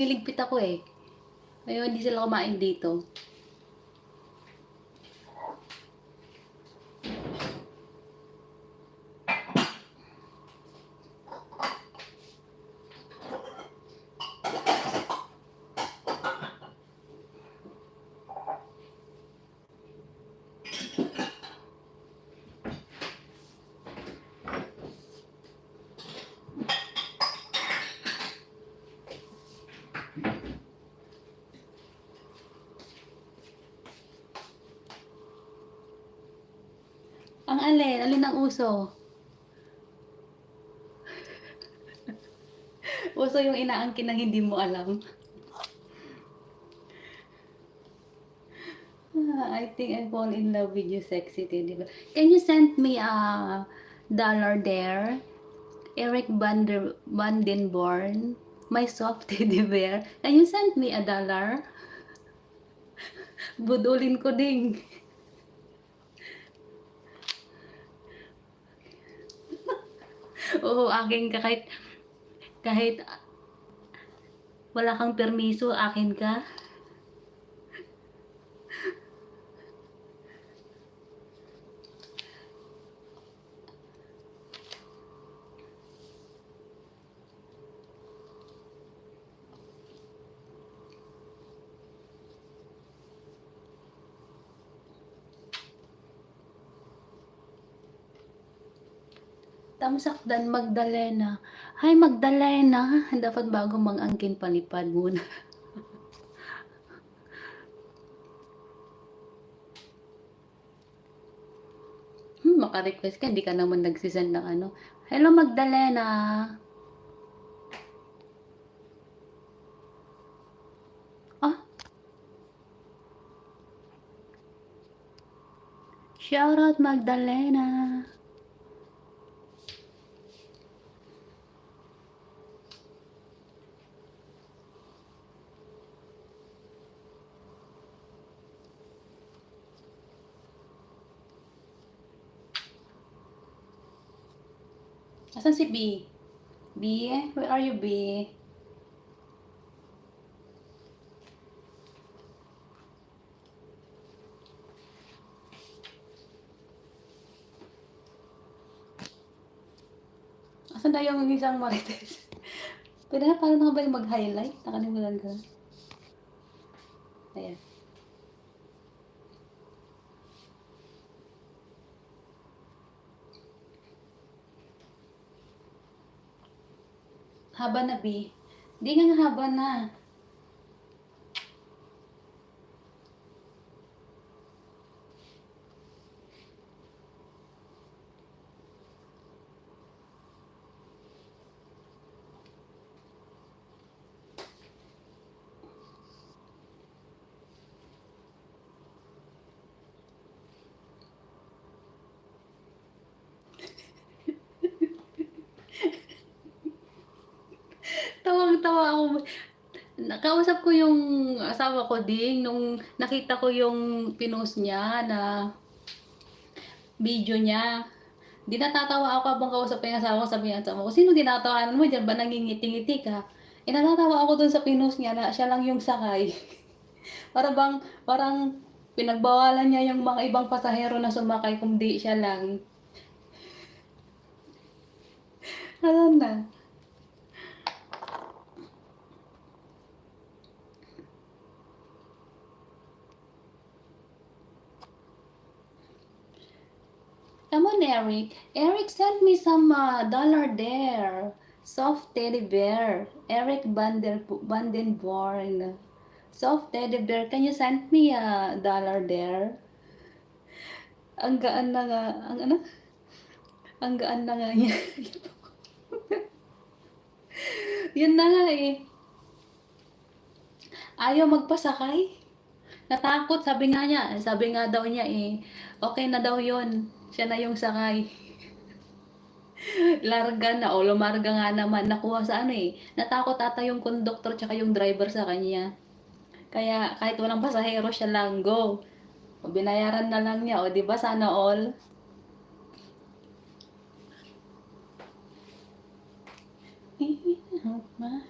Niligpit ako eh. Ngayon hindi sila kumain dito. Ang alin ang uso? Uso yung inaangkin ng hindi mo alam. I think I fall in love with you, sexy teddy bear. Can you send me a dollar there? Eric Vandenborn, my soft teddy bear. Can you send me a dollar? Budulin ko ding. Oo, akin ka kahit wala kang permiso, akin ka. Tamsakdan Magdalena. Hi Magdalena, dapat bago mag-angkin palipad muna. Maka-request ka, hindi ka naman nagsisend ng ano. Hello Magdalena. Ah, shout out Magdalena. Asan si B? B? Where are you, B? Asan na yung isang Marites? Pwede na, paano na ba yung mag-highlight? Nakalimutan ko. Ayan. Haba na, B. Di nga haba na. Tawang-tawa ako. Nakausap ko yung asawa ko ding nung nakita ko yung pinost niya na video niya. Di natatawa ako habang kausap ko yung asawa ko, sabi niya asawa ko, sino tinatawanan mo dyan? Ba nangingiti-ngiti ka? Natatawa ako dun sa pinost niya na siya lang yung sakay. Parang pinagbawalan niya yung mga ibang pasahero na sumakay kung di siya lang. Alam na. Come on, Eric. Eric, send me some dollar there. Soft teddy bear. Eric Vandenborn. Soft teddy bear. Can you send me a dollar there? Ang gaan na nga. Ang ano? Ang gaan na nga niya. Yun na nga eh. Ayaw magpasakay. Natakot. Sabi nga daw niya eh. Okay na daw yun. Siya na yung sakay. Larga na o lumarga nga naman. Nakuha sa ano eh. Natakot ata yung conductor tsaka yung driver sa kanya. Kaya kahit walang pasahero siya lang, go. O, binayaran na lang niya. O, di ba sana all? My